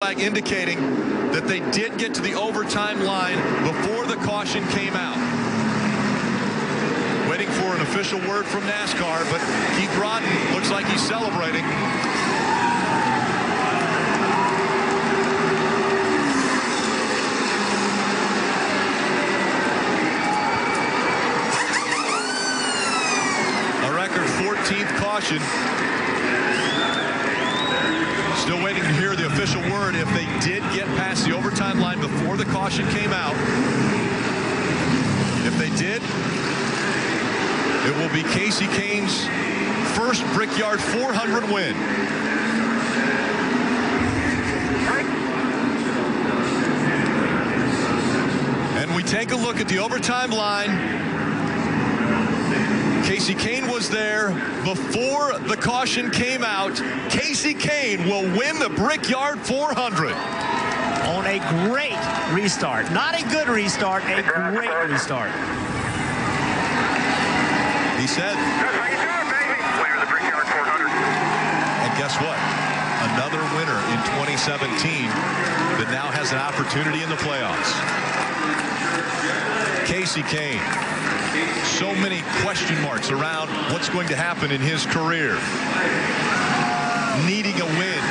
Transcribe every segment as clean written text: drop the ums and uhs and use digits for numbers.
flag indicating that they did get to the overtime line before the caution came out. Waiting for an official word from NASCAR, but Keith Broughton looks like he's celebrating. A record 14th caution. Still waiting to hear the official word if they did get past the overtime line before the caution came out. If they did, it will be Kasey Kahne's first Brickyard 400 win. And we take a look at the overtime line. Kasey Kahne was there before the caution came out. Kasey Kahne will win the Brickyard 400. On a great restart. Not a good restart, a great restart. He said. That's how you do it, baby. Winner of the Brickyard 400. And guess what? Another winner in 2017 that now has an opportunity in the playoffs. Kasey Kahne. So many question marks around what's going to happen in his career. Needing a win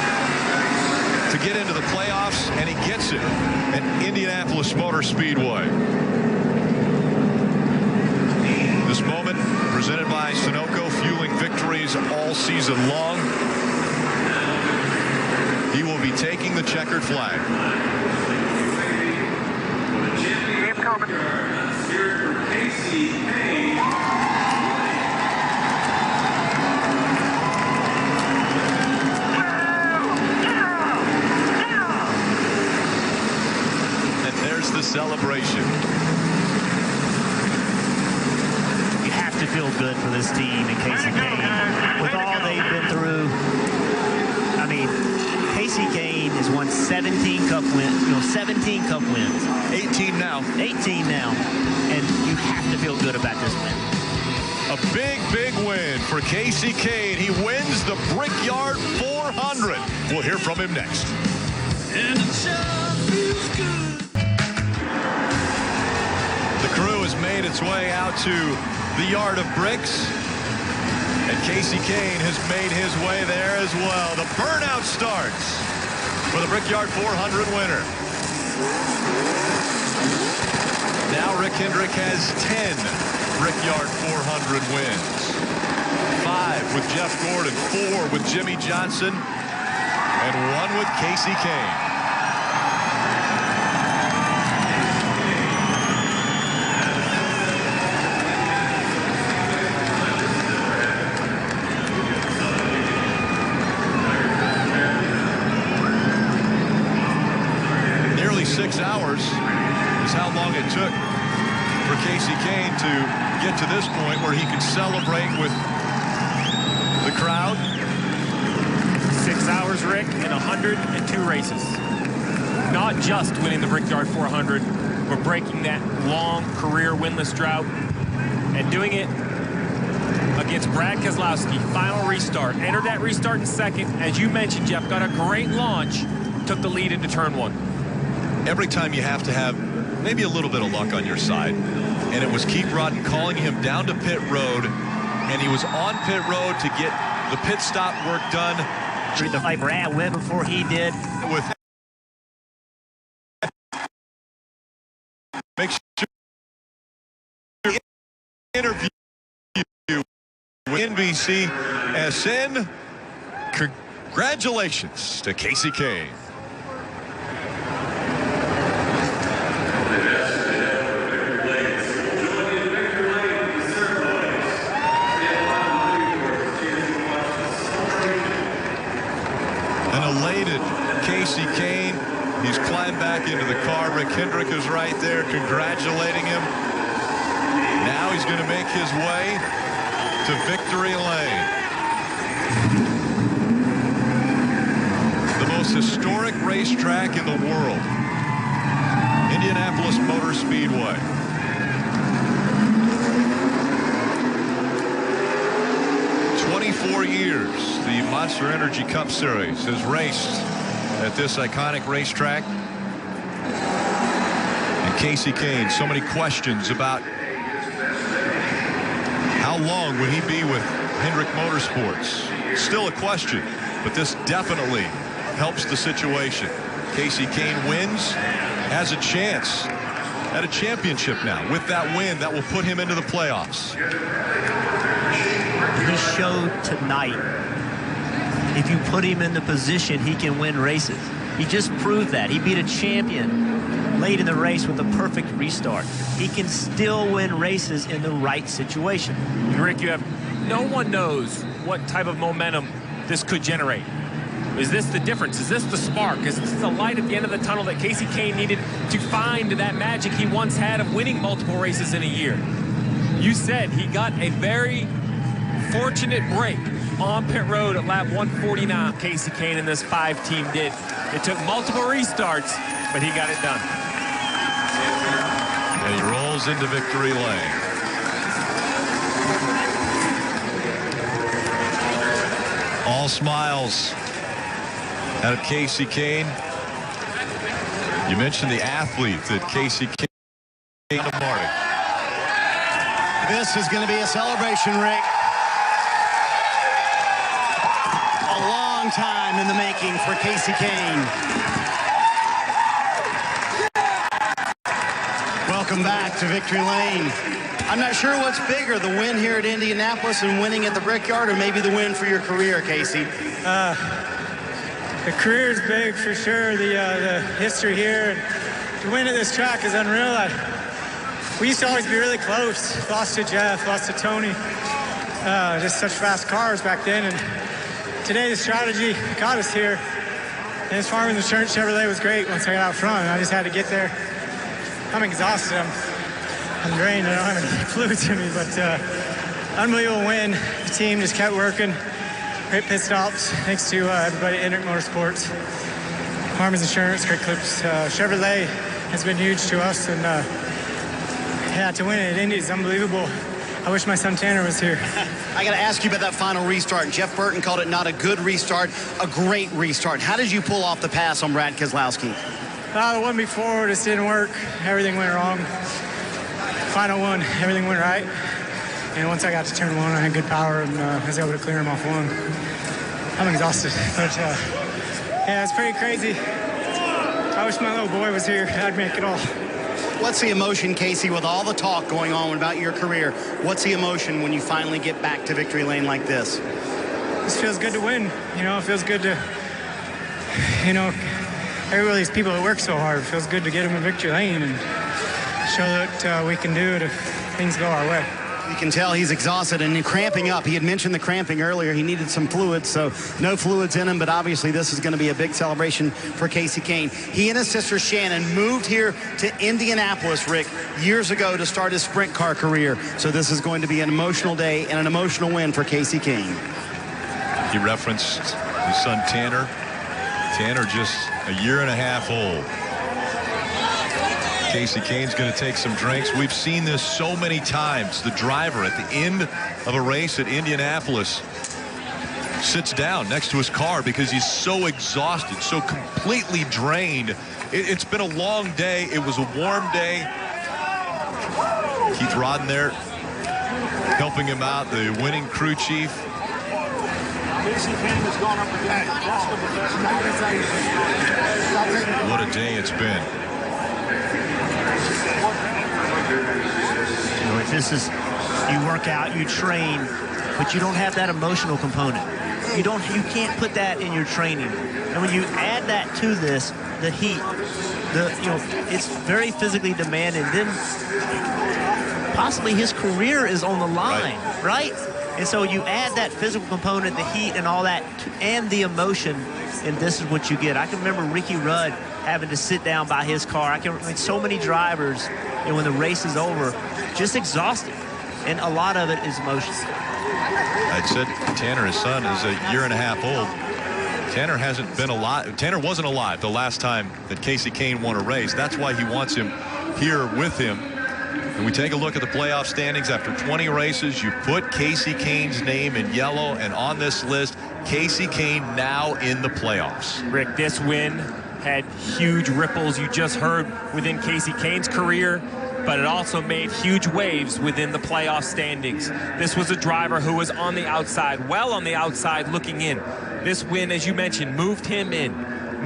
to get into the playoffs, and he gets it at Indianapolis Motor Speedway. This moment presented by Sunoco, fueling victories all season long. He will be taking the checkered flag. Keep coming. And there's the celebration. You have to feel good for this team and Kasey Kahne. With all they've been through, I mean, Kasey Kahne has won 17 Cup wins, 17 Cup wins. 18 now. 18 now. And you have to feel good about this win. A big, big win for Kasey Kahne. He wins the Brickyard 400. We'll hear from him next. And it sure feels good. The crew has made its way out to the Yard of Bricks. And Kasey Kahne has made his way there as well. The burnout starts for the Brickyard 400 winner. Now Rick Hendrick has 10 Brickyard 400 wins. 5 with Jeff Gordon, 4 with Jimmy Johnson, and 1 with Kasey Kahne. Nearly 6 hours is how long it took for Kasey Kahne to get to this point where he could celebrate with the crowd. 6 hours, Rick, and 102 races. Not just winning the Brickyard 400, but breaking that long career winless drought and doing it against Brad Keselowski. Final restart. Entered that restart in second. As you mentioned, Jeff, got a great launch. Took the lead into turn 1. Every time you have to have maybe a little bit of luck on your side. And it was Keith Broughton calling him down to pit road. And he was on pit road to get the pit stop work done. Like Brad went before he did. With make sure interview with NBC SN. Congratulations to Kasey Kahne. An elated Kasey Kahne. He's climbed back into the car. Rick Hendrick is right there congratulating him. Now he's going to make his way to victory lane. The most historic racetrack in the world. Indianapolis Motor Speedway. For 24 years, the Monster Energy Cup Series has raced at this iconic racetrack. And Kasey Kahne, so many questions about how long would he be with Hendrick Motorsports. Still a question, but this definitely helps the situation. Kasey Kahne wins, has a chance at a championship now. With that win, that will put him into the playoffs. He showed tonight, if you put him in the position, he can win races. He just proved that. He beat a champion late in the race with a perfect restart. He can still win races in the right situation. Rick, no one knows what type of momentum this could generate. Is this the difference? Is this the spark? Is this the light at the end of the tunnel that Kasey Kahne needed to find that magic he once had of winning multiple races in a year? You said he got a very fortunate break on pit road at lap 149. Kasey Kahne and this 5-team did. It took multiple restarts, but he got it done. And he rolls into victory lane. All smiles out of Kasey Kahne. You mentioned the athlete that Kasey Kahne Martin. This is going to be a celebration, Rick. A long time in the making for Kasey Kahne. Welcome back to victory lane. I'm not sure what's bigger, the win here at Indianapolis and winning at the Brickyard, or maybe the win for your career, Kasey. The career is big for sure. The history here, and to win at this track is unreal. We used to always be really close. Lost to Jeff, lost to Tony. Just such fast cars back then. And today the strategy got us here. And this Farmers Insurance Chevrolet was great once I got out front. I just had to get there. I'm exhausted. I'm drained. I don't have any fluids in me, but unbelievable win. The team just kept working. Great pit stops. Thanks to everybody at Hendrick Motorsports, Farmers Insurance, Great Clips. Chevrolet has been huge to us, and yeah, to win it at Indy is unbelievable. I wish my son Tanner was here. I got to ask you about that final restart. Jeff Burton called it not a good restart, a great restart. How did you pull off the pass on Brad Keselowski? The one before just didn't work. Everything went wrong. Final one, everything went right. And once I got to turn one, I had good power and I was able to clear him off one. I'm exhausted, but yeah, it's pretty crazy. I wish my little boy was here. I'd make it all. What's the emotion, Kasey, with all the talk going on about your career? What's the emotion when you finally get back to victory lane like this? This feels good to win. You know, it feels good to, every these people that work so hard, it feels good to get them in victory lane and show that we can do it if things go our way. You can tell he's exhausted and cramping up. He had mentioned the cramping earlier. He needed some fluids, so no fluids in him, but obviously this is going to be a big celebration for Kasey Kahne. He and his sister Shannon moved here to Indianapolis, Rick, years ago to start his sprint car career. So this is going to be an emotional day and an emotional win for Kasey Kahne. He referenced his son Tanner. Tanner just a year and a half old. Kasey Kahne's going to take some drinks. We've seen this so many times. The driver at the end of a race at Indianapolis sits down next to his car because he's so exhausted, so completely drained. It's been a long day. It was a warm day. Keith Rodden there helping him out, the winning crew chief. What a day it's been. This is, you work out, you train, but you don't have that emotional component. You can't put that in your training. And when you add that to this, the heat, it's very physically demanding. Then possibly his career is on the line, right? And so you add that physical component, the heat and all that, and the emotion, and this is what you get. I can remember Ricky Rudd having to sit down by his car. So many drivers, and when the race is over, just exhausted, and a lot of it is emotion. I said Tanner, his son, is a year and a half old. Tanner hasn't been alive. Tanner wasn't alive the last time that Kasey Kahne won a race. That's why he wants him here with him And we take a look at the playoff standings after 20 races. You put Kasey Kahne's name in yellow, and on this list, Kasey Kahne now in the playoffs. Rick, this win had huge ripples, you just heard, within Kasey Kahne's career, but it also made huge waves within the playoff standings. This was a driver who was on the outside, well on the outside looking in. This win, as you mentioned, moved him in,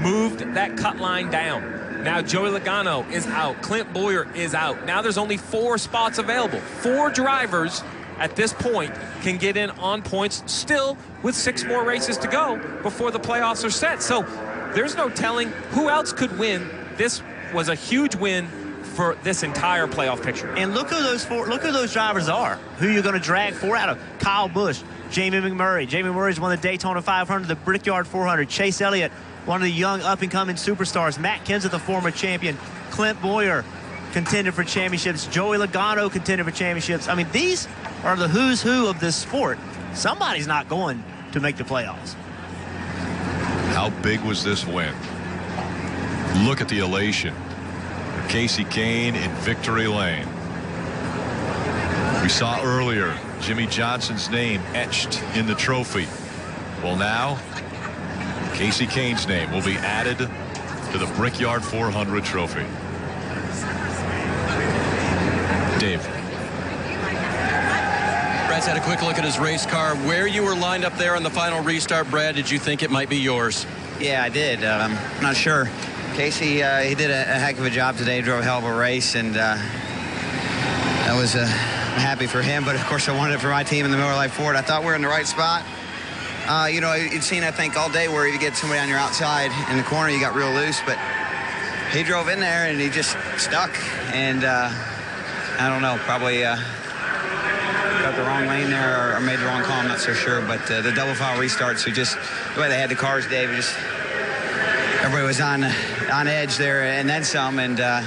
moved that cut line down. Now Joey Logano is out. Clint Bowyer is out. Now there's only 4 spots available. 4 drivers at this point can get in on points, still with 6 more races to go before the playoffs are set. So there's no telling who else could win. This was a huge win for this entire playoff picture. And look who those drivers are. Who you're going to drag 4 out of. Kyle Busch, Jamie McMurray. Jamie Murray's won the Daytona 500, the Brickyard 400. Chase Elliott, one of the young up-and-coming superstars. Matt Kenseth, the former champion. Clint Bowyer, contender for championships. Joey Logano, contender for championships. I mean, these are the who's who of this sport. Somebody's not going to make the playoffs. How big was this win? Look at the elation. Kasey Kahne in victory lane. We saw earlier Jimmy Johnson's name etched in the trophy. Well, now Kasey Kahne's name will be added to the Brickyard 400 trophy. Dave. Brad's had a quick look at his race car. Where you were lined up there on the final restart, Brad, did you think it might be yours? Yeah, I did. I'm not sure. Kasey, he did a heck of a job today. Drove a hell of a race, and I was happy for him. But of course, I wanted it for my team in the Miller Lite Ford. I thought we were in the right spot. You know, you've seen, I think, all day where you get somebody on your outside in the corner, you got real loose. But he drove in there and he just stuck. And I don't know, probably got the wrong lane there or made the wrong call. I'm not so sure. But the double file restarts, we just the way they had the cars, Dave, just. Everybody was on edge there and then some, and I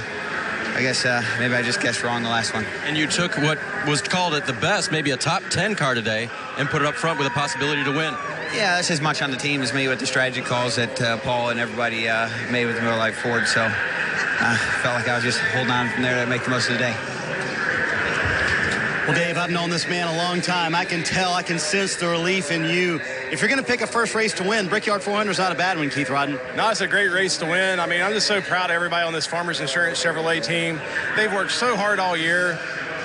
guess maybe I just guessed wrong the last one. And you took what was called at the best, maybe a top 10 car today, and put it up front with a possibility to win. Yeah, that's as much on the team as me with the strategy calls that Paul and everybody made with the Miller Lite Ford. So I felt like I was just holding on from there to make the most of the day. Well, Dave, I've known this man a long time. I can tell, I can sense the relief in you. If you're going to pick a first race to win, Brickyard 400 is not a bad one, Keith Rodden. No, it's a great race to win. I mean, I'm just so proud of everybody on this Farmers Insurance Chevrolet team. They've worked so hard all year.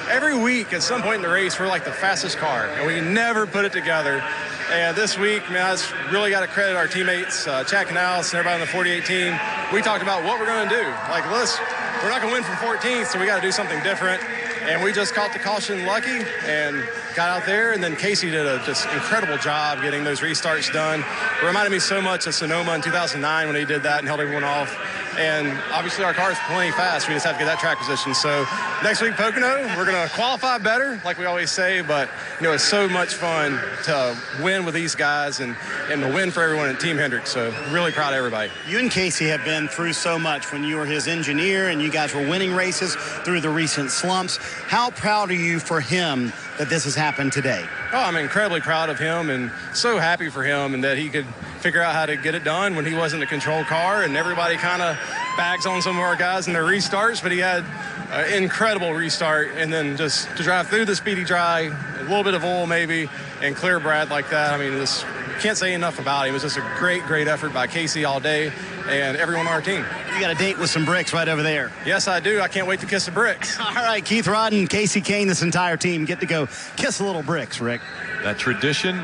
Every week, at some point in the race, we're like the fastest car, and we never put it together. And this week, man, I just really got to credit our teammates, Chad Canales and everybody on the 48 team. We talked about what we're going to do. Like, we're not going to win from 14th, so we got to do something different. And we just caught the caution lucky and got out there. And then Kasey did a just incredible job getting those restarts done. It reminded me so much of Sonoma in 2009 when he did that and held everyone off. And obviously our car is plenty fast. We just have to get that track position. So next week, Pocono, we're going to qualify better, like we always say. But, you know, it's so much fun to win with these guys and to win for everyone at Team Hendrick. So really proud of everybody. You and Kasey have been through so much when you were his engineer and you guys were winning races through the recent slumps. How proud are you for him that this has happened today? Oh, I'm incredibly proud of him and so happy for him and that he could figure out how to get it done when he wasn't a control car, and everybody kind of bags on some of our guys in their restarts, but he had an incredible restart, and then just to drive through the speedy dry, a little bit of oil maybe, and clear Brad like that. I mean, this can't say enough about it. It was just a great, great effort by Kasey all day and everyone on our team. You got a date with some bricks right over there. Yes, I do. I can't wait to kiss the bricks. All right, Keith Rodden, Kasey Kahne, this entire team get to go kiss a little bricks, Rick. That tradition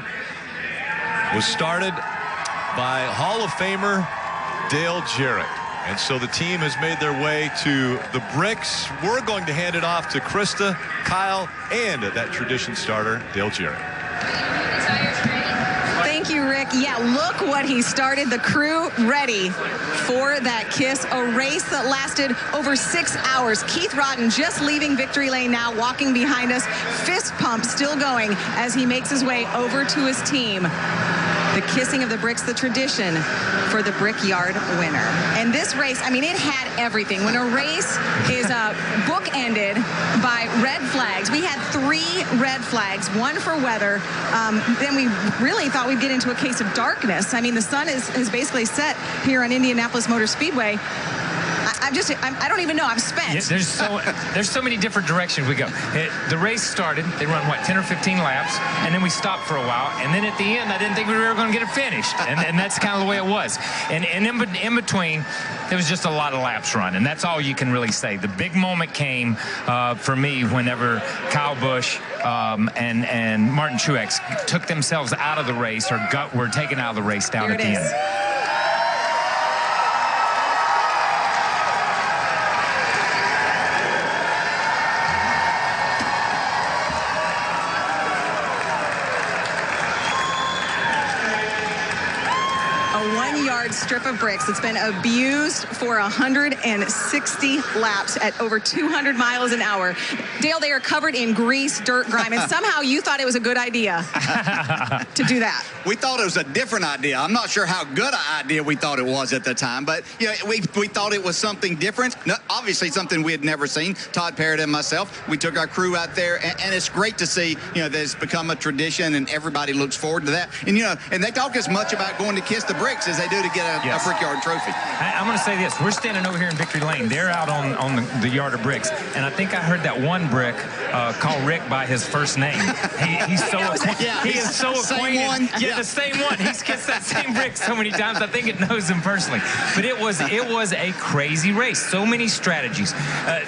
was started by Hall of Famer Dale Jarrett. And so the team has made their way to the bricks. We're going to hand it off to Krista, Kyle, and that tradition starter, Dale Jarrett. Thank you, Rick. Yeah, look what he started. The crew ready for that kiss. A race that lasted over 6 hours. Keith Rodden just leaving victory lane now, walking behind us. Fist pump still going as he makes his way over to his team. The kissing of the bricks, the tradition for the Brickyard winner. And this race, I mean, it had everything. When a race is bookended by red flags, we had 3 red flags, one for weather. Then we really thought we'd get into a case of darkness. I mean, the sun is basically set here on Indianapolis Motor Speedway. I don't even know. I'm spent. Yeah, there's so many different directions we go. The race started. They run, 10 or 15 laps, and then we stopped for a while. And then at the end, I didn't think we were going to get it finished. And that's kind of the way it was. And in between, there was just a lot of laps run. And that's all you can really say. The big moment came for me whenever Kyle Busch and Martin Truex took themselves out of the race or were taken out of the race down at the end. Strip of bricks. It's been abused for 160 laps at over 200 miles an hour. Dale, they are covered in grease, dirt, grime, and somehow you thought it was a good idea to do that. We thought it was a different idea. I'm not sure how good an idea we thought it was at the time, but we thought it was something different. No, obviously something we had never seen. Todd Parrott and myself, we took our crew out there, and it's great to see, that it's become a tradition, and everybody looks forward to that. And, and they talk as much about going to kiss the bricks as they do to get a Brickyard trophy. I'm going to say this. We're standing over here in Victory Lane. They're out on the yard of bricks. And I think I heard that one brick call Rick by his first name. He's so acquainted. Yeah, he is so acquainted. Yeah, the same one. He's kissed that same brick so many times. I think it knows him personally. But it was a crazy race. So many strategies.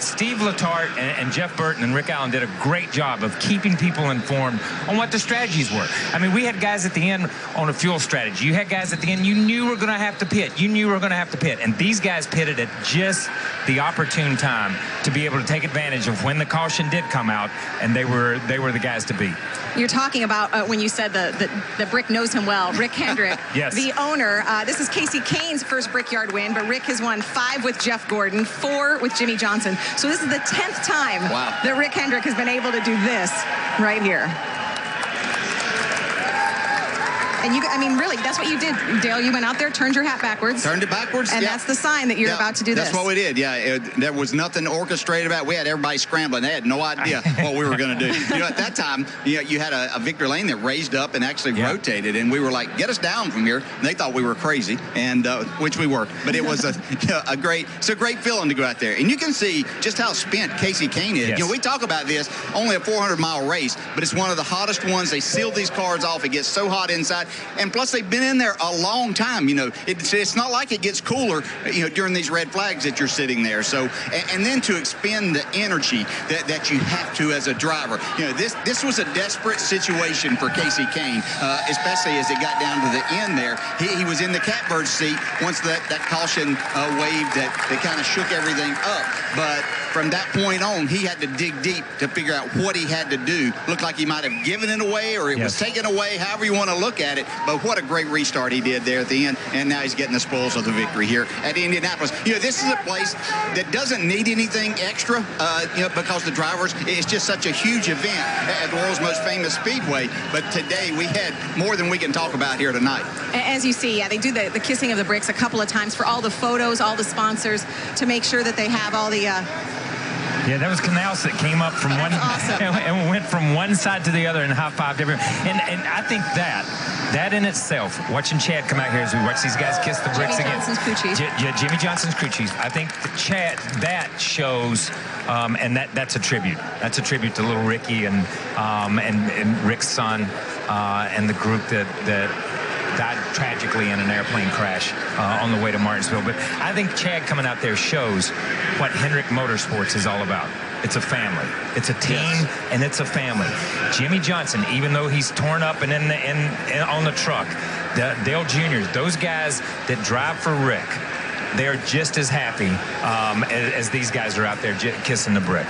Steve Letarte and Jeff Burton and Rick Allen did a great job of keeping people informed on what the strategies were. I mean, we had guys at the end on a fuel strategy. You had guys at the end you knew were going to have to pit. You knew you were going to have to pit. And these guys pitted at just the opportune time to be able to take advantage of when the caution did come out, and they were the guys to beat. You're talking about when you said the Brick knows him well, Rick Hendrick, yes. The owner. This is Kasey Kahne's first Brickyard win, but Rick has won 5 with Jeff Gordon, 4 with Jimmy Johnson. So this is the 10th time that Rick Hendrick has been able to do this right here. And really, that's what you did, Dale. You went out there, turned your hat backwards. Turned it backwards. And that's the sign that you're about to do this. That's what we did, there was nothing orchestrated about it. We had everybody scrambling. They had no idea what we were going to do. At that time, you had a Victory Lane that raised up and actually rotated, and we were like, get us down from here. And they thought we were crazy, and which we were. But it was a great feeling to go out there. And you can see just how spent Kasey Kahne is. Yes. We talk about this, only a 400-mile race, but it's one of the hottest ones. They sealed these cars off. It gets so hot inside. And plus, they've been in there a long time. It's not like it gets cooler, during these red flags that you're sitting there. So, and then to expend the energy that you have to as a driver. This was a desperate situation for Kasey Kahne, especially as it got down to the end there. He was in the catbird seat once that caution waved that kind of shook everything up. But from that point on, he had to dig deep to figure out what he had to do. Looked like he might have given it away, or it was taken away, however you want to look at it. But what a great restart he did there at the end, and now he's getting the spoils of the victory here at Indianapolis. This is a place that doesn't need anything extra, because the drivers, it's just such a huge event at the world's most famous speedway. But today we had more than we can talk about here tonight. As you see, they do the kissing of the bricks a couple of times for all the photos, all the sponsors, to make sure that they have all the... that was Canals that came up from one and went from one side to the other and high-fived everyone. And I think that in itself, watching Chad come out here as we watch these guys kiss the bricks again. Jimmy Johnson's crew chief. I think Chad, that shows, and that's a tribute. That's a tribute to little Ricky and Rick's son and the group that died tragically in an airplane crash on the way to Martinsville. But I think Chad coming out there shows what Hendrick Motorsports is all about. It's a family. It's a team, and it's a family. Jimmy Johnson, even though he's torn up and on the truck, Dale Jr., those guys that drive for Rick, they're just as happy as these guys are out there kissing the brick.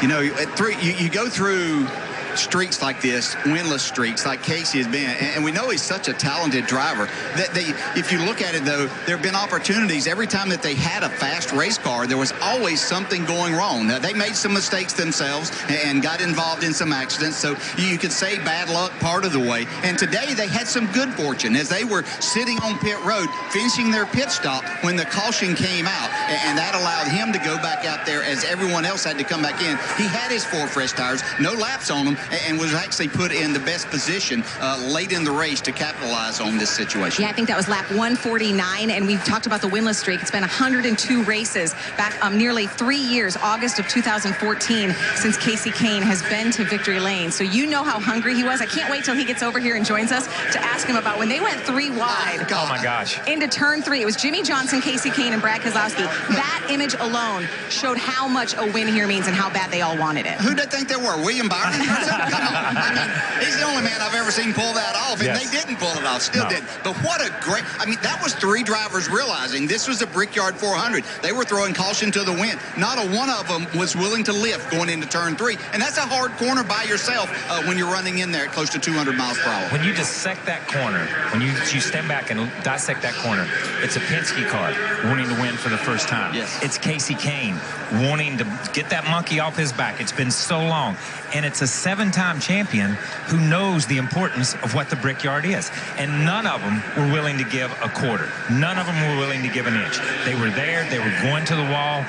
You go through streaks like this, winless streaks like Kasey has been, and we know he's such a talented driver that if you look at it though, there have been opportunities every time that they had a fast race car, there was always something going wrong. Now, they made some mistakes themselves and got involved in some accidents, so you could say bad luck part of the way. And today they had some good fortune as they were sitting on pit road finishing their pit stop when the caution came out, and that allowed him to go back out there as everyone else had to come back in. He had his 4 fresh tires, no laps on them, and was actually put in the best position late in the race to capitalize on this situation. Yeah, I think that was lap 149, and we've talked about the winless streak. It's been 102 races back nearly 3 years, August of 2014, since Kasey Kahne has been to victory lane. So you know how hungry he was. I can't wait till he gets over here and joins us to ask him about when they went 3 wide. Oh my gosh. Into turn 3. It was Jimmy Johnson, Kasey Kahne, and Brad Keselowski. That image alone showed how much a win here means and how bad they all wanted it. Who did they think they were? William Byron? Come on. I mean, he's the only man I've ever seen pull that off, and Yes. they didn't pull it off. Still did. But what a great, I mean, that was 3 drivers realizing this was a Brickyard 400. They were throwing caution to the wind. Not a one of them was willing to lift going into turn 3. And that's a hard corner by yourself when you're running in there at close to 200 miles per hour. When you dissect that corner, when you step back and dissect that corner, it's a Penske car wanting to win for the first time. Yes. It's Kasey Kahne wanting to get that monkey off his back. It's been so long. And it's a 7-time champion who knows the importance of what the Brickyard is. And none of them were willing to give a quarter. None of them were willing to give an inch. They were there. They were going to the wall.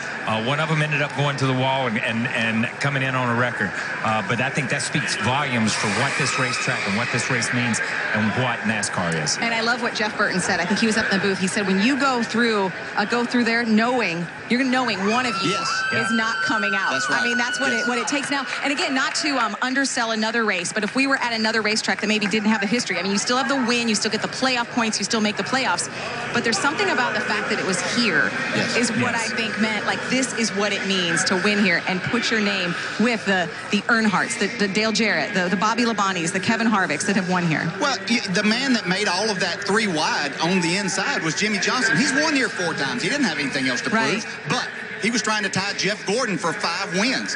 One of them ended up going to the wall and coming in on a record. But I think that speaks volumes for what this racetrack and what this race means and what NASCAR is. And I love what Jeff Burton said. I think he was up in the booth. He said, when you go through there knowing one of you is not coming out. That's right. I mean, that's what it takes now. And again, not to undersell another race, but if we were at another racetrack that maybe didn't have the history, I mean, you still have the win, you still get the playoff points, you still make the playoffs, but there's something about the fact that it was here is what I think meant, like, this is what it means to win here and put your name with the Earnhardts, the Dale Jarrett, the Bobby Labanis, the Kevin Harvicks that have won here. Well, the man that made all of that 3 wide on the inside was Jimmy Johnson. He's won here 4 times. He didn't have anything else to prove, but he was trying to tie Jeff Gordon for 5 wins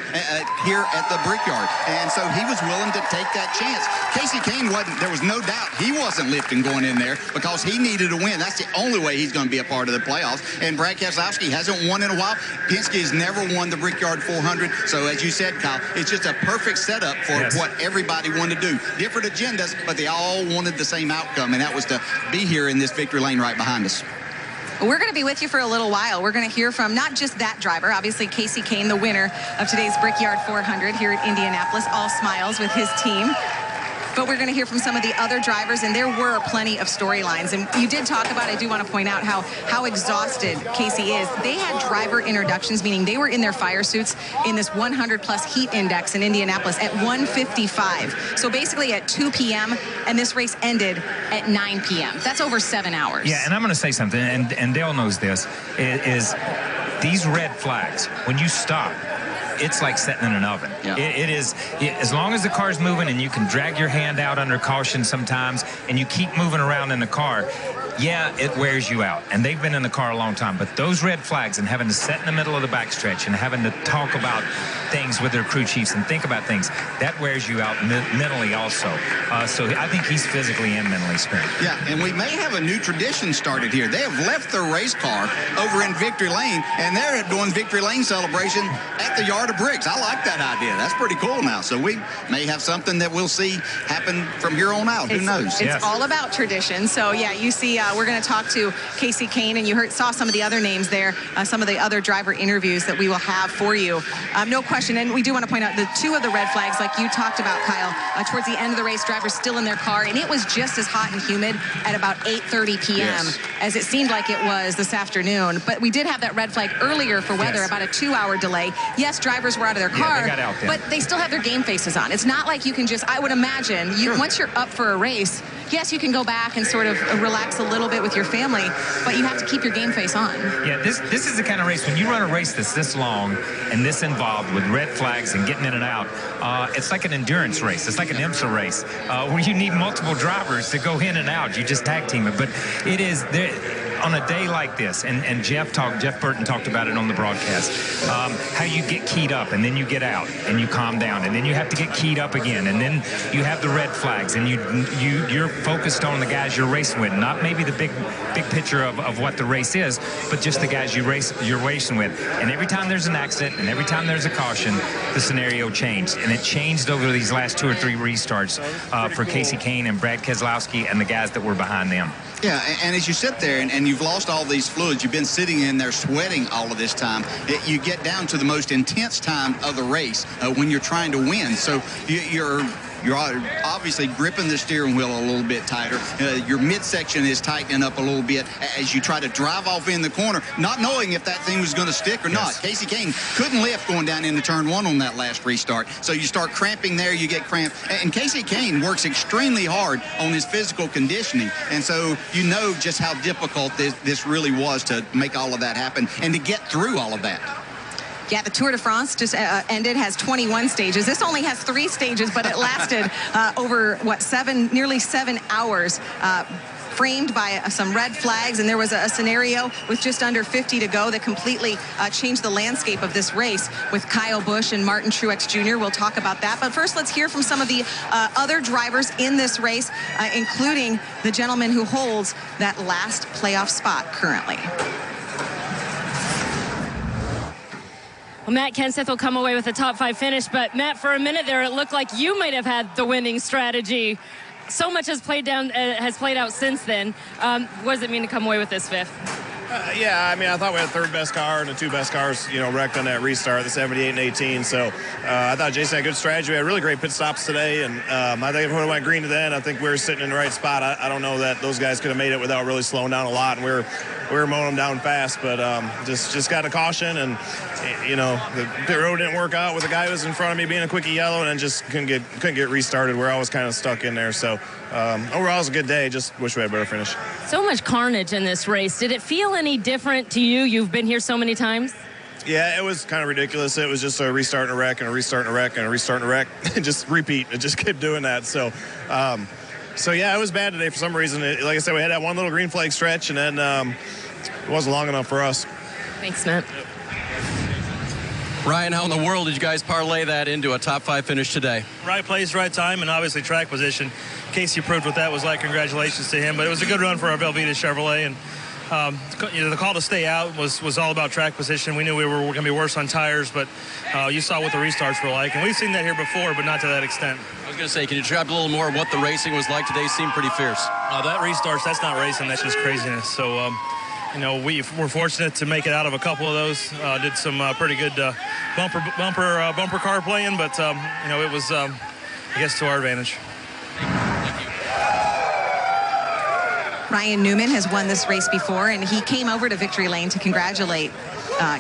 here at the Brickyard. And so he was willing to take that chance. Kasey Kahne there was no doubt he wasn't lifting going in there because he needed a win. That's the only way he's going to be a part of the playoffs. And Brad Keselowski hasn't won in a while. Penske has never won the Brickyard 400. So as you said, Kyle, it's just a perfect setup for what everybody wanted to do. Different agendas, but they all wanted the same outcome, and that was to be here in this victory lane right behind us. We're going to be with you for a little while. We're going to hear from not just that driver, obviously Kasey Kahne, the winner of today's Brickyard 400 here at Indianapolis, all smiles with his team. But we're going to hear from some of the other drivers, and there were plenty of storylines. And you did talk about, I do want to point out how exhausted Kasey is. They had driver introductions, meaning they were in their fire suits in this 100-plus heat index in Indianapolis at 1:55. So basically at 2 p.m., and this race ended at 9 p.m. That's over 7 hours. Yeah, and I'm going to say something, and Dale knows this, is these red flags, when you stop, it's like sitting in an oven. Yeah. It is, as long as the car's moving and you can drag your hand out under caution sometimes and you keep moving around in the car, yeah, it wears you out. And they've been in the car a long time. But those red flags and having to sit in the middle of the backstretch and having to talk about things with their crew chiefs and think about things, that wears you out mentally also. So I think he's physically and mentally spent. Yeah, and we may have a new tradition started here. They have left their race car over in Victory Lane, and they're doing Victory Lane celebration at the Yard of Bricks. I like that idea. That's pretty cool now. So we may have something that we'll see happen from here on out. Who knows? It's all about tradition. So, yeah, you see, we're going to talk to Kasey Kahne, and you saw some of the other names there, some of the other driver interviews that we will have for you. No question, and we do want to point out the 2 of the red flags, like you talked about, Kyle, towards the end of the race, drivers still in their car, and it was just as hot and humid at about 8:30 p.m. as it seemed like it was this afternoon. But we did have that red flag earlier for weather, about a 2-hour delay. Yes, drivers were out of their car, they got out then. But they still have their game faces on. It's not like you can just, I would imagine, once you're up for a race, yes, you can go back and sort of relax a little bit with your family, but you have to keep your game face on. Yeah, this is the kind of race, when you run a race that's this long and this involved with red flags and getting in and out, it's like an endurance race. It's like an IMSA race where you need multiple drivers to go in and out. You just tag team it. But it is on a day like this, and Jeff Burton talked about it on the broadcast, how you get keyed up and then you get out and you calm down and then you have to get keyed up again and then you have the red flags and you're focused on the guys you're racing with, not maybe the big picture of what the race is, but just the guys you're racing with. And every time there's an accident and every time there's a caution, the scenario changed, and it changed over these last 2 or 3 restarts for Kasey Kahne and Brad Keselowski and the guys that were behind them. Yeah, and as you sit there and you you've lost all these fluids, you've been sitting in there sweating all of this time, you get down to the most intense time of the race when you're trying to win. So you're obviously gripping the steering wheel a little bit tighter. Your midsection is tightening up a little bit as you try to drive off in the corner, not knowing if that thing was going to stick or not. Kasey Kahne couldn't lift going down into turn 1 on that last restart. So you start cramping there, you get cramped. And Kasey Kahne works extremely hard on his physical conditioning. And so you know just how difficult this really was to make all of that happen and to get through all of that. Yeah, the Tour de France just ended, has 21 stages. This only has 3 stages, but it lasted over, nearly 7 hours. Framed by some red flags, and there was a scenario with just under 50 to go that completely changed the landscape of this race with Kyle Busch and Martin Truex Jr. We'll talk about that. But first, let's hear from some of the other drivers in this race, including the gentleman who holds that last playoff spot currently. Well, Matt Kenseth will come away with a top 5 finish, but Matt, for a minute there, it looked like you might have had the winning strategy. So much has played out since then. What does it mean to come away with this 5th? Yeah, I mean, I thought we had the 3rd best car and the 2 best cars, wrecked on that restart, the 78 and 18. So I thought Jason had good strategy. We had really great pit stops today, and I think if we went green to the end, I think we were sitting in the right spot. I don't know that those guys could have made it without really slowing down a lot, and we were mowing them down fast, but just got a caution, and the pit road didn't work out with the guy who was in front of me being a quickie yellow, and then just couldn't get restarted where I was kind of stuck in there. So overall, it was a good day. Just wish we had a better finish. So much carnage in this race. Did it feel any different to you? You've been here so many times. Yeah, it was kind of ridiculous. It was just a restart and a wreck and a restart and a wreck and a restart and a wreck. Just repeat. It just kept doing that. So yeah, it was bad today for some reason. Like I said, we had that one little green flag stretch, and then it wasn't long enough for us. Thanks, Matt. Ryan, how in the world did you guys parlay that into a top 5 finish today? Right place, right time, and obviously track position. Casey proved what that was like. Congratulations to him. But it was a good run for our Velveeta Chevrolet, and the call to stay out was all about track position. We knew we were going to be worse on tires, but you saw what the restarts were like, and we've seen that here before, but not to that extent. I was going to say, can you describe a little more what the racing was like today? Seemed pretty fierce. That restarts, that's not racing, that's just craziness. So we were fortunate to make it out of a couple of those. Did some pretty good bumper car playing, but it was I guess to our advantage. Ryan Newman has won this race before, and he came over to victory lane to congratulate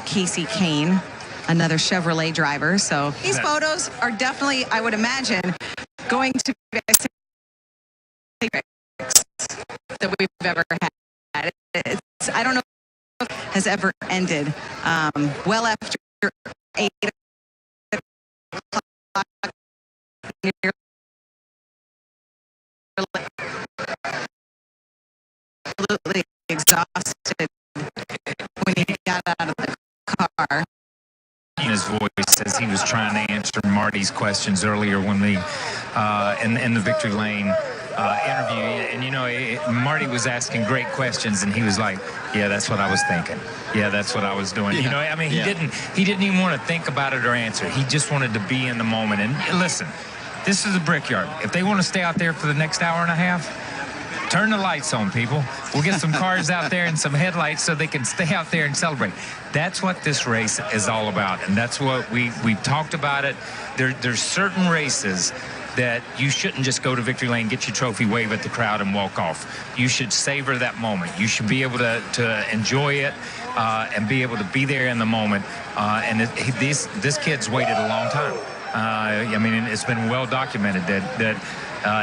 Kasey Kahne, another Chevrolet driver. So these photos are definitely, I would imagine, going to be that we've ever had. I don't know if it has ever ended well after 8 o'clock. Absolutely exhausted when he got out of the car. In his voice as he was trying to answer Marty's questions earlier when in the victory lane interview, and Marty was asking great questions, and he was like, "Yeah, that's what I was thinking. Yeah, that's what I was doing." Yeah. He didn't even want to think about it or answer. He just wanted to be in the moment. And listen, this is a Brickyard. If they want to stay out there for the next hour and a half, turn the lights on, people. We'll get some cars out there and some headlights so they can stay out there and celebrate. That's what this race is all about, and that's what we've talked about it. There's certain races that you shouldn't just go to victory lane, get your trophy, wave at the crowd, and walk off. You should savor that moment. You should be able to enjoy it and be able to be there in the moment. This kid's waited a long time. It's been well documented that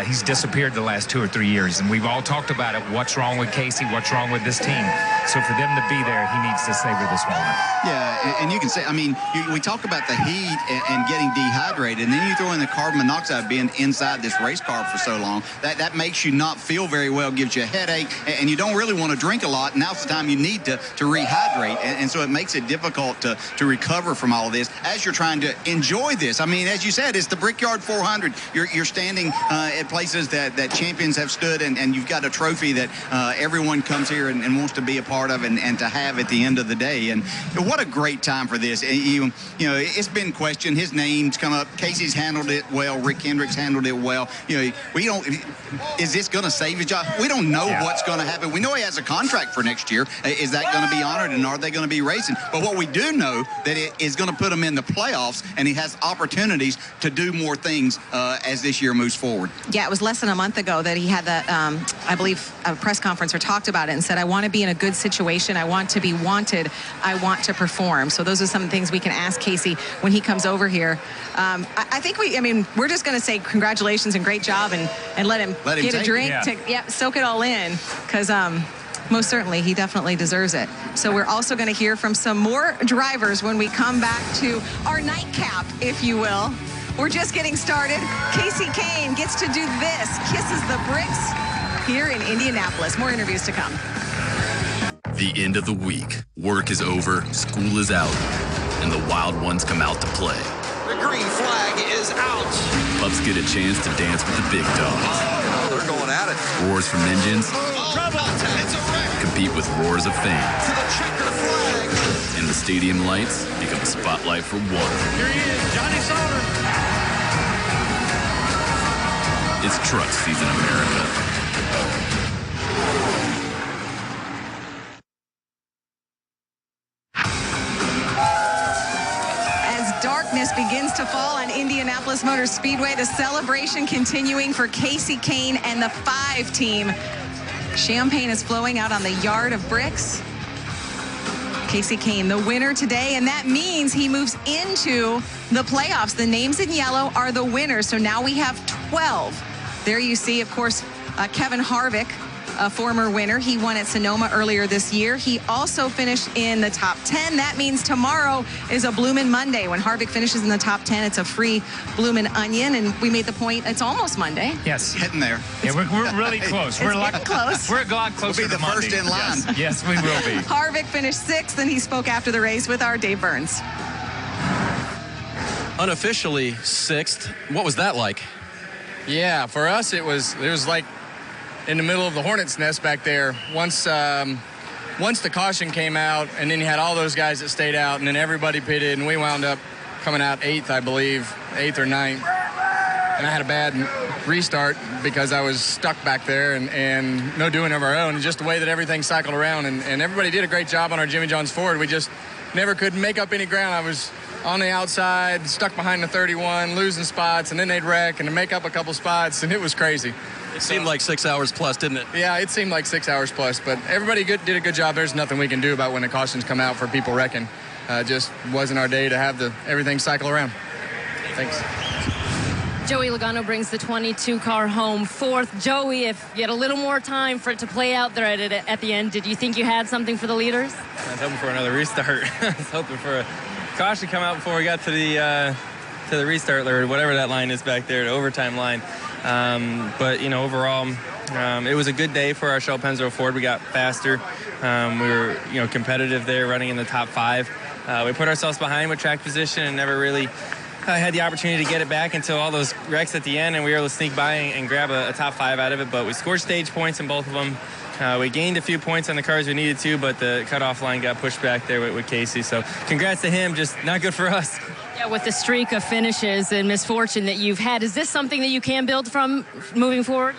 he's disappeared the last 2 or 3 years, and we've all talked about it. What's wrong with Kasey? What's wrong with this team? So for them to be there, he needs to savor this moment. Yeah, and you can say, we talk about the heat and getting dehydrated, and then you throw in the carbon monoxide being inside this race car for so long. That makes you not feel very well, gives you a headache, and you don't really want to drink a lot. Now's the time you need to rehydrate, and so it makes it difficult to recover from all of this as you're trying to enjoy this. As you said, it's the Brickyard 400. You're standing at places that champions have stood, and you've got a trophy that everyone comes here and wants to be a part of and to have at the end of the day. And what a great time for this. You know, it's been questioned. His name's come up. Casey's handled it well. Rick Hendricks handled it well. You know, we don't. Is this going to save his job? We don't know what's going to happen. We know he has a contract for next year. Is that going to be honored, and are they going to be racing? But what we do know that it is going to put him in the playoffs, and he has opportunities to do more things as this year moves forward. Yeah, it was less than a month ago that he had that, I believe, a press conference or talked about it and said, I want to be in a good situation. I want to be wanted. I want to perform. So those are some things we can ask Casey when he comes over here. I think we're just going to say congratulations and great job and let him get a drink to soak it all in, because most certainly he definitely deserves it. So we're also going to hear from some more drivers when we come back to our nightcap, if you will. We're just getting started. Kasey Kahne gets to do this, kisses the bricks here in Indianapolis. More interviews to come. The end of the week. Work is over, school is out, and the wild ones come out to play. The green flag is out. Pups get a chance to dance with the big dogs. Oh, they're going at it. Roars from engines. Trouble. It's a wreck. Compete with roars of fans. To the checker flag. And the stadium lights become a spotlight for one. Here he is, Johnny Sauter. It's truck season, America. Darkness begins to fall on Indianapolis Motor Speedway. The celebration continuing for Kasey Kahne and the 5 team. Champagne is flowing out on the yard of bricks. Kasey Kahne, the winner today, and that means he moves into the playoffs. The names in yellow are the winners, so now we have 12. There you see, of course, Kevin Harvick, a former winner. He won at Sonoma earlier this year. He also finished in the top 10. That means tomorrow is a Bloomin' Monday. When Harvick finishes in the top 10, it's a free Bloomin' Onion, and we made the point, it's almost Monday. Yes. Getting there. Yeah, we're really close. We're close. We're a lot closer We'll be the to first Monday. in line. Yes, we will be. Harvick finished 6th, and he spoke after the race with our Dave Burns. Unofficially 6th. What was that like? Yeah, for us it was like in the middle of the hornet's nest back there. Once the caution came out, and then you had all those guys that stayed out, and then everybody pitted, and we wound up coming out 8th, I believe, 8th or 9th. And I had a bad restart because I was stuck back there and no doing of our own, just the way that everything cycled around. And everybody did a great job on our Jimmy John's Ford. We just never could make up any ground. I was on the outside, stuck behind the 31, losing spots, and then they'd wreck and make up a couple spots, and it was crazy. It seemed like 6 hours plus, didn't it? Yeah, it seemed like 6 hours plus, but everybody did a good job. There's nothing we can do about when the cautions come out for people wrecking. Just wasn't our day to have everything cycle around. Thanks. Joey Logano brings the 22 car home 4th. Joey, if you had a little more time for it to play out there at the end, did you think you had something for the leaders? I was hoping for another restart. I was hoping for a caution to come out before we got to the restart, or whatever that line is back there, the overtime line. But, you know, overall, it was a good day for our Shell Pennzoil Ford. We got faster. We were, you know, competitive there, running in the top 5. We put ourselves behind with track position and never really had the opportunity to get it back until all those wrecks at the end, and we were able to sneak by and grab a top 5 out of it. But we scored stage points in both of them. We gained a few points on the cars we needed to, but the cutoff line got pushed back there with Kasey. So congrats to him, just not good for us. Yeah, with the streak of finishes and misfortune that you've had, is this something that you can build from moving forward?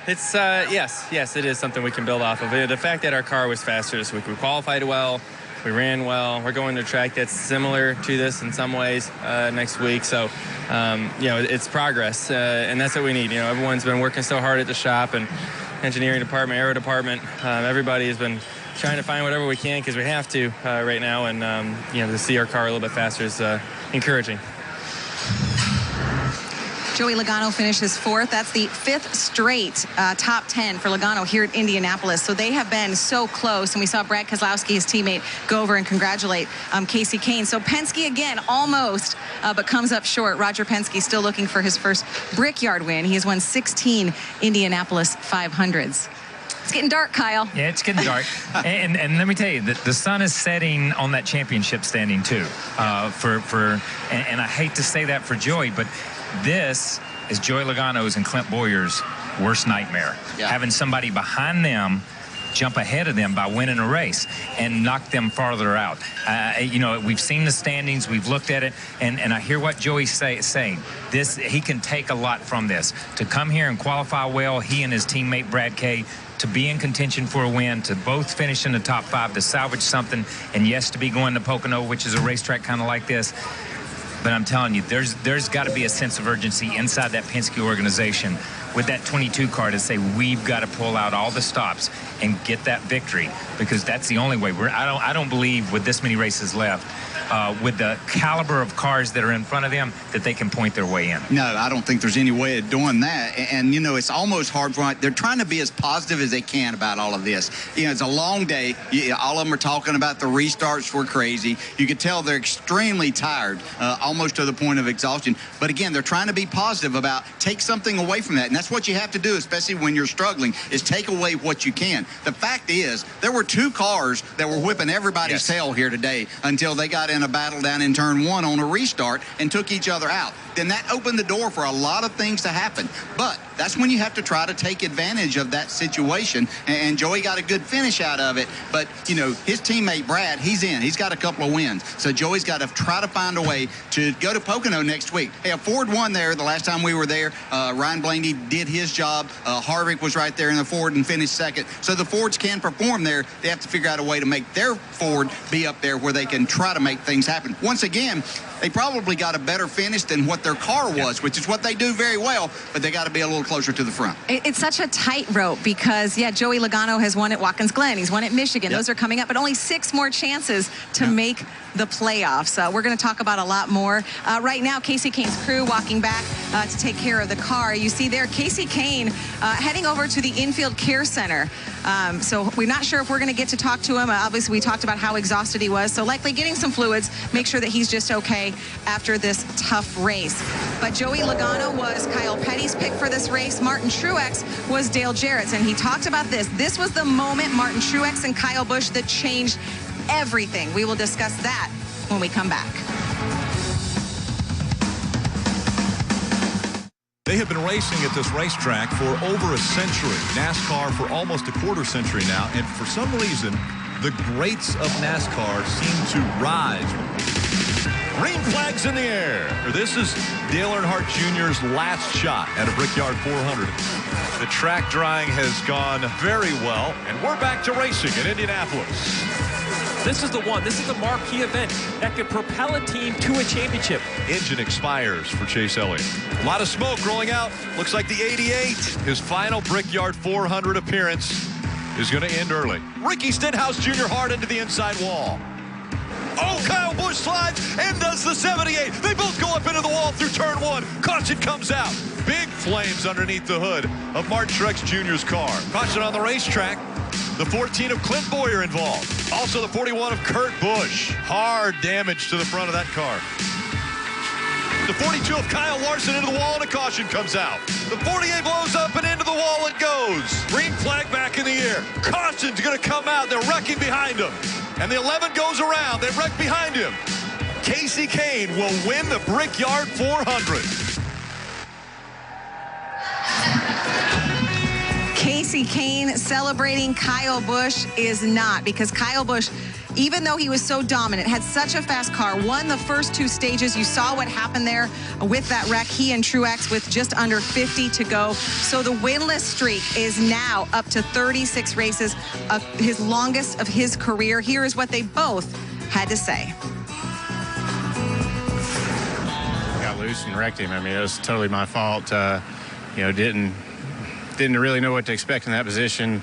It's, yes, it is something we can build off of. The fact that our car was faster this week, we qualified well, we ran well. We're going to a track that's similar to this in some ways next week. So, you know, it's progress, and that's what we need. You know, everyone's been working so hard at the shop, and engineering department, aero department, everybody has been trying to find whatever we can because we have to right now, and you know, to see our car a little bit faster is encouraging. Joey Logano finishes 4th. That's the 5th straight top 10 for Logano here at Indianapolis. So they have been so close. And we saw Brad Keselowski, his teammate, go over and congratulate Kasey Kahne. So Penske, again, almost, but comes up short. Roger Penske still looking for his first Brickyard win. He has won 16 Indianapolis 500s. It's getting dark, Kyle. Yeah, it's getting dark. and let me tell you, the sun is setting on that championship standing, too. And I hate to say that for Joey, but this is Joey Logano's and Clint Boyer's worst nightmare. Yeah. Having somebody behind them jump ahead of them by winning a race and knock them farther out. You know, we've seen the standings, we've looked at it, and I hear what Joey's saying. He can take a lot from this. To come here and qualify well, he and his teammate Brad Kay, to be in contention for a win, to both finish in the top 5, to salvage something, and yes, to be going to Pocono, which is a racetrack kind of like this. But I'm telling you, there's got to be a sense of urgency inside that Penske organization with that 22 car to say we've got to pull out all the stops and get that victory, because that's the only way. I don't believe with this many races left, with the caliber of cars that are in front of them, that they can point their way in. No, I don't think there's any way of doing that. And you know, it's almost hard for they're trying to be as positive as they can about all of this. You know, it's a long day. All of them are talking about the restarts were crazy. You could tell they're extremely tired, almost to the point of exhaustion. But again, they're trying to be positive about take something away from that. And that's what you have to do, especially when you're struggling, is take away what you can. The fact is, there were 2 cars that were whipping everybody's tail here today until they got in a battle down in turn 1 on a restart and took each other out. Then that opened the door for a lot of things to happen. But that's when you have to try to take advantage of that situation. And Joey got a good finish out of it. But, you know, his teammate Brad, he's in. He's got a couple of wins. So Joey's got to try to find a way to go to Pocono next week. Hey, a Ford won there the last time we were there. Ryan Blaney did his job. Harvick was right there in the Ford and finished second. So the Fords can perform there. They have to figure out a way to make their Ford be up there where they can try to make things happen. Once again, they probably got a better finish than what their car was, which is what they do very well, but they got to be a little closer to the front. It's such a tightrope because, yeah, Joey Logano has won at Watkins Glen. He's won at Michigan. Yep. Those are coming up, but only 6 more chances to make the playoffs. We're going to talk about a lot more. Right now, Kasey Kahne's crew walking back to take care of the car. You see there, Kasey Kahne heading over to the infield care center. So we're not sure if we're going to get to talk to him. Obviously, we talked about how exhausted he was, so likely getting some fluids, make sure that he's just okay after this tough race. But Joey Logano was Kyle Petty's pick for this race. Martin Truex was Dale Jarrett's, and he talked about this. This was the moment, Martin Truex and Kyle Busch, that changed everything. We will discuss that when we come back. They have been racing at this racetrack for over a century. NASCAR for almost a quarter century now. And for some reason, the greats of NASCAR seem to rise. Green flags in the air. This is Dale Earnhardt Jr.'s last shot at a Brickyard 400. The track drying has gone very well, and we're back to racing in Indianapolis. This is the one. This is the marquee event that could propel a team to a championship. Engine expires for Chase Elliott. A lot of smoke rolling out. Looks like the 88, his final Brickyard 400 appearance, is going to end early. Ricky Stenhouse Jr. hard into the inside wall. Oh, Kyle Busch slides and does the 78. They both go up into the wall through turn 1. Caution comes out. Big flames underneath the hood of Martin Truex Jr.'s car. Caution on the racetrack. The 14 of Clint Boyer involved. Also the 41 of Kurt Busch. Hard damage to the front of that car. The 42 of Kyle Larson into the wall, and a caution comes out. The 48 blows up and into the wall it goes. Green flag back in the air. Caution's going to come out. They're wrecking behind him. And the 11 goes around. They wreck behind him. Kasey Kahne will win the Brickyard 400. Kasey Kahne celebrating. Kyle Busch is not, because Kyle Busch, even though he was so dominant, had such a fast car, won the first 2 stages. You saw what happened there with that wreck. He and Truex with just under 50 to go. So the winless streak is now up to 36 races, his longest of his career. Here is what they both had to say. Got loose and wrecked him. I mean, it was totally my fault. You know, didn't really know what to expect in that position.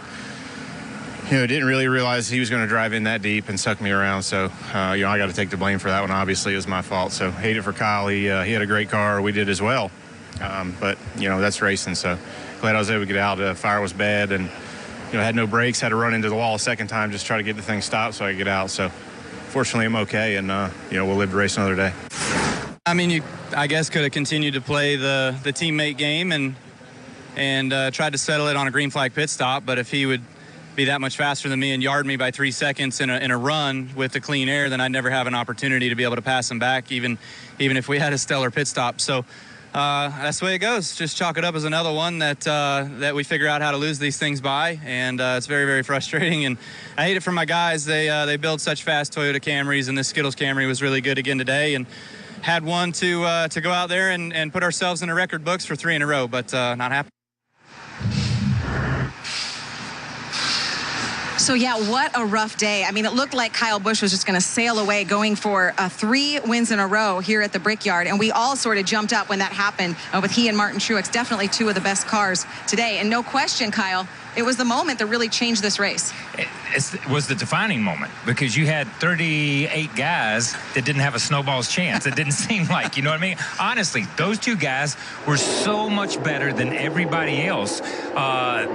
You know, didn't really realize he was going to drive in that deep and suck me around. So, you know, I got to take the blame for that one. Obviously, it was my fault. So, hate it for Kyle. He had a great car. We did as well. But, you know, that's racing. So, glad I was able to get out. The fire was bad, and, you know, had no brakes. Had to run into the wall a second time just try to get the thing stopped so I could get out. So, fortunately, I'm okay, and, you know, we'll live to race another day. I mean, you, I guess, could have continued to play the teammate game and tried to settle it on a green flag pit stop. But if he would be that much faster than me and yard me by 3 seconds in a run with the clean air, then I'd never have an opportunity to be able to pass him back, even if we had a stellar pit stop. So That's the way it goes. Just chalk it up as another one that we figure out how to lose these things by, and it's very, very frustrating. And I hate it for my guys. They build such fast Toyota Camrys, and this Skittles Camry was really good again today, and had one to go out there and put ourselves in the record books for 3 in a row, but not happening. So, yeah, what a rough day. I mean, it looked like Kyle Busch was just going to sail away, going for 3 wins in a row here at the Brickyard. And we all sort of jumped up when that happened with he and Martin Truex, definitely 2 of the best cars today. And no question, Kyle, it was the moment that really changed this race. It was the defining moment, because you had 38 guys that didn't have a snowball's chance. It didn't seem like, you know what I mean? Honestly, those 2 guys were so much better than everybody else.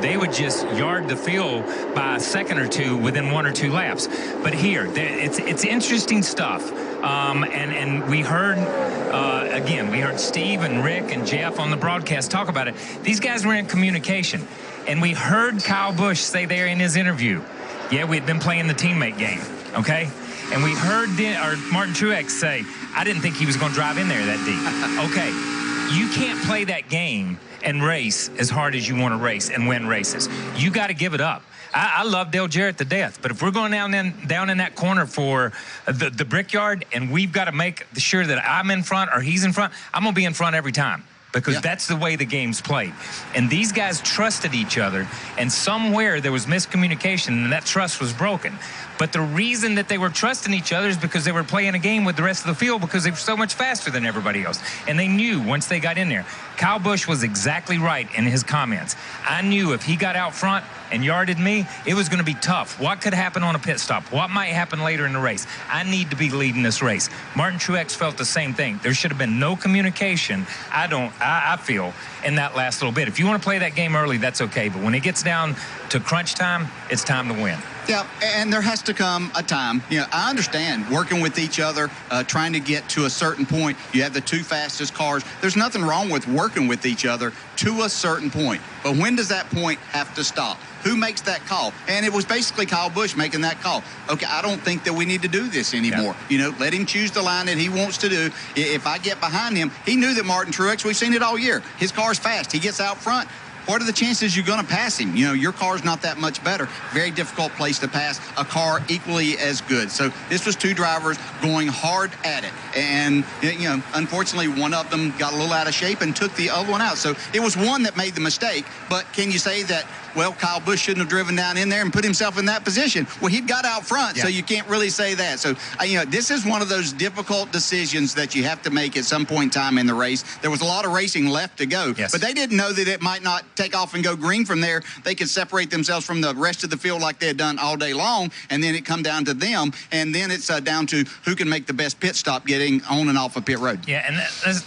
They would just yard the field by a second or 2 within 1 or 2 laps. But here, it's interesting stuff. And we heard, again, we heard Steve and Rick and Jeff on the broadcast talk about it. These guys were in communication. And we heard Kyle Busch say there in his interview, yeah, we'd been playing the teammate game, okay? And we heard Martin Truex say, I didn't think he was going to drive in there that deep. Okay, you can't play that game and race as hard as you want to race and win races. You got to give it up. I love Dale Jarrett to death, but if we're going down in that corner for the Brickyard, and we've got to make sure that I'm in front or he's in front, I'm going to be in front every time. Because that's the way the game's played. And these guys trusted each other, and somewhere there was miscommunication, and that trust was broken. But the reason that they were trusting each other is because they were playing a game with the rest of the field, because they were so much faster than everybody else. And they knew once they got in there. Kyle Busch was exactly right in his comments. I knew if he got out front and yarded me, it was going to be tough. What could happen on a pit stop? What might happen later in the race? I need to be leading this race. Martin Truex felt the same thing. There should have been no communication, I feel, in that last little bit. If you want to play that game early, that's okay. But when it gets down to crunch time, it's time to win. Yeah, and there has to come a time. You know, I understand working with each other, trying to get to a certain point. You have the 2 fastest cars. There's nothing wrong with working with each other to a certain point. But when does that point have to stop? Who makes that call? And it was basically Kyle Busch making that call. Okay, I don't think that we need to do this anymore. Yeah. You know, let him choose the line that he wants to do. If I get behind him, he knew that Martin Truex, we've seen it all year. His car's fast. He gets out front. What are the chances you're going to pass him? You know, your car's not that much better. Very difficult place to pass a car equally as good. So this was 2 drivers going hard at it. And, you know, unfortunately, one of them got a little out of shape and took the other one out. So it was one that made the mistake. But can you say that, well, Kyle Busch shouldn't have driven down in there and put himself in that position? Well, he got out front, so you can't really say that. So, you know, this is one of those difficult decisions that you have to make at some point in time in the race. There was a lot of racing left to go, but they didn't know that it might not take off and go green from there. They could separate themselves from the rest of the field like they had done all day long, and then it come down to them, and then it's down to who can make the best pit stop getting on and off of pit road. Yeah, and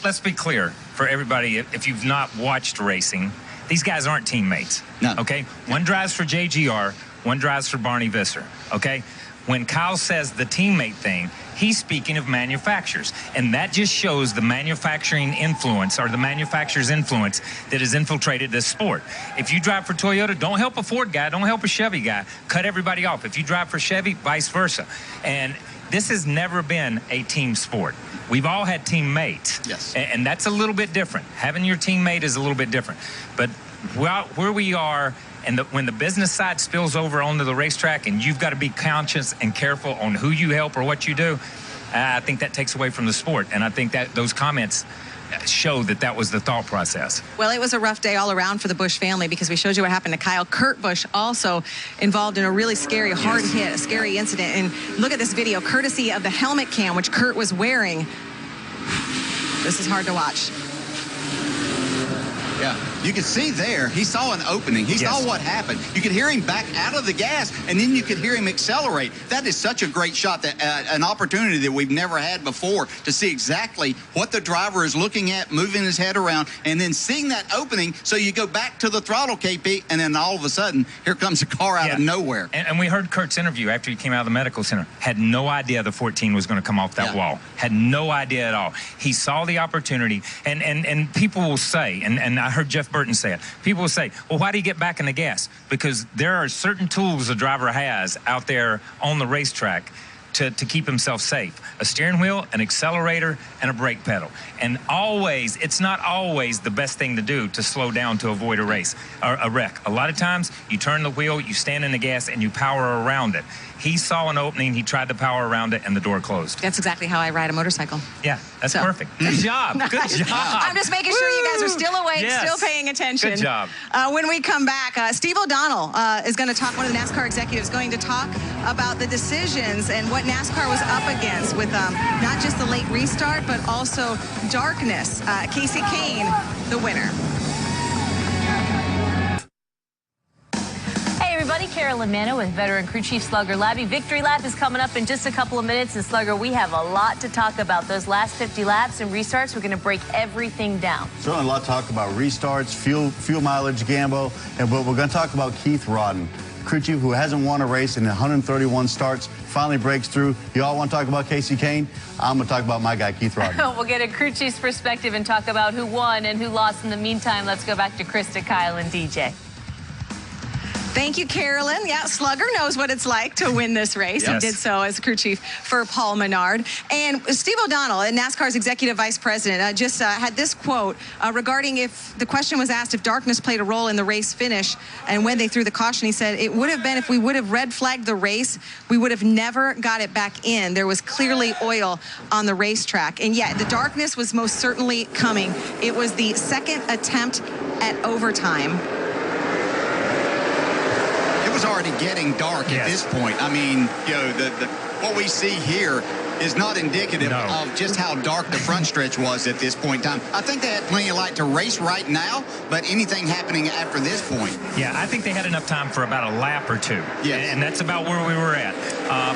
let's be clear for everybody, if you've not watched racing, these guys aren't teammates. No. Okay? One drives for JGR, one drives for Barney Visser. Okay? When Kyle says the teammate thing, he's speaking of manufacturers. And that just shows the manufacturing influence, or the manufacturer's influence, that has infiltrated this sport. If you drive for Toyota, don't help a Ford guy, don't help a Chevy guy. Cut everybody off. If you drive for Chevy, vice versa. And this has never been a team sport. We've all had teammates. Yes. And that's a little bit different. Having your teammate is a little bit different. But where we are, and when the business side spills over onto the racetrack, and you've got to be conscious and careful on who you help or what you do, I think that takes away from the sport. And I think that those comments show that was the thought process. Well, it was a rough day all around for the Busch family, because we showed you what happened to Kyle. Kurt Busch also involved in a really scary, hard hit, a scary incident. And look at this video, courtesy of the helmet cam, which Kurt was wearing. This is hard to watch. Yeah, you could see there, he saw an opening. He saw what happened. You could hear him back out of the gas, and then you could hear him accelerate. That is such a great shot, that an opportunity that we've never had before, to see exactly what the driver is looking at, moving his head around, and then seeing that opening. So you go back to the throttle, KP, and then all of a sudden, here comes a car out of nowhere. And we heard Kurt's interview after he came out of the medical center. Had no idea the 14 was going to come off that wall. Had no idea at all. He saw the opportunity, and people will say, and I heard Jeff Burton say it, people will say, well, why do you get back in the gas? Because there are certain tools a driver has out there on the racetrack to keep himself safe. A steering wheel, an accelerator, and a brake pedal. And always, it's not always the best thing to do to slow down to avoid a race or a wreck. A lot of times, you turn the wheel, you stand in the gas, and you power around it. He saw an opening, he tried to power around it, and the door closed. That's exactly how I ride a motorcycle. Yeah, that's perfect. Good job. Good job. I'm just making sure you guys are still awake, still paying attention. Good job. When we come back, Steve O'Donnell is going to talk, one of the NASCAR executives, going to talk about the decisions and what NASCAR was up against with not just the late restart, but also darkness. Casey Kane, the winner. Hey everybody, Carolyn Manno with veteran crew chief Slugger Labby. Victory Lap is coming up in just a couple of minutes, and Slugger, we have a lot to talk about. Those last 50 laps and restarts, we're going to break everything down. Certainly a lot to talk about. Restarts, fuel mileage, Gambo, but we're going to talk about Keith Rodden, crew chief who hasn't won a race in 131 starts, finally breaks through. You all want to talk about Casey Kane? I'm going to talk about my guy, Keith Rodden. We'll get a crew chief's perspective and talk about who won and who lost. In the meantime, let's go back to Krista, Kyle, and DJ. Thank you, Carolyn. Yeah, Slugger knows what it's like to win this race. Yes. He did so as crew chief for Paul Menard. And Steve O'Donnell, NASCAR's executive vice president, just had this quote regarding if the question was asked if darkness played a role in the race finish and when they threw the caution. He said, it would have been if we would have red flagged the race, we would have never got it back in. There was clearly oil on the racetrack. And yet the darkness was most certainly coming. It was the second attempt at overtime. It was already getting dark at this point. I mean, you know, what we see here is not indicative of just how dark the front stretch was at this point in time. I think they had plenty of light to race right now, but anything happening after this point. Yeah, I think they had enough time for about a lap or two. Yes. And that's about where we were at.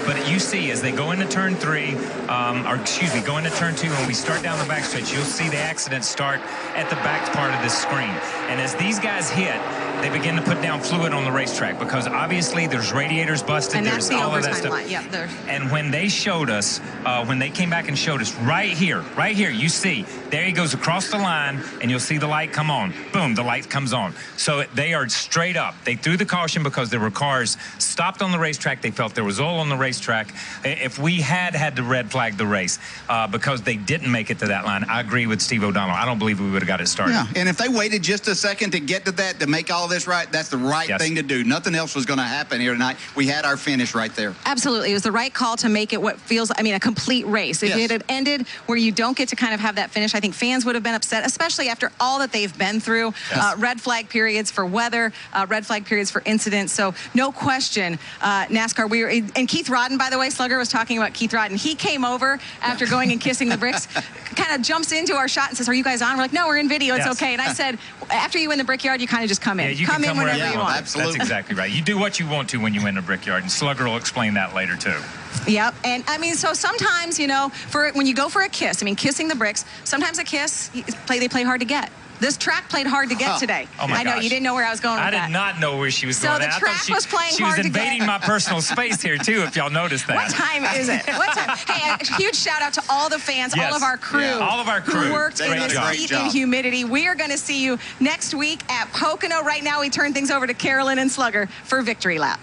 But you see, as they go into turn 3, go into turn 2, and we start down the backstretch, you'll see the accidents start at the back part of the screen. And as these guys hit, they begin to put down fluid on the racetrack because obviously there's radiators busted. And that's there's the all of that overtime stuff. line. Yep, and when they showed us, when they came back and showed us right here, you see, there he goes across the line, and you'll see the light come on. Boom, the light comes on. So they are straight up. They threw the caution because there were cars stopped on the racetrack. They felt there was oil on the racetrack. If we had to red flag the race because they didn't make it to that line, I agree with Steve O'Donnell. I don't believe we would have got it started. Yeah, and if they waited just a second to get to that, to make all this right, that's the right thing to do. Nothing else was going to happen here tonight. We had our finish right there. Absolutely. It was the right call to make it what feels, a complete race. If it had ended where you don't get to kind of have that finish, I think fans would have been upset, especially after all that they've been through. Yes. Red flag periods for weather, red flag periods for incidents. So no question, NASCAR, and Keith Rodden, by the way, Slugger was talking about Keith Rodden. He came over after going and kissing the bricks, kind of jumps into our shot and says, are you guys on? We're like, no, we're in video. It's okay. And I said, after you win the Brickyard, you kind of just come in. Yeah, you come can in whenever you want. Absolutely. That's exactly right. You do what you want to when you win a Brickyard, and Slugger will explain that later too. Yep, and so sometimes, when you go for a kiss, kissing the bricks, sometimes a kiss, they play hard to get. This track played hard to get today. Oh my I know, gosh. you didn't know where I was going with that. I did not know where she was going. So the track was playing hard to get. She was invading my personal space here, too, if y'all noticed that. What time is it? What time? Hey, a huge shout out to all the fans, all of our crew. All of our crew. Who worked in this heat and humidity. We are going to see you next week at Pocono. Right now, we turn things over to Carolyn and Slugger for Victory Lap.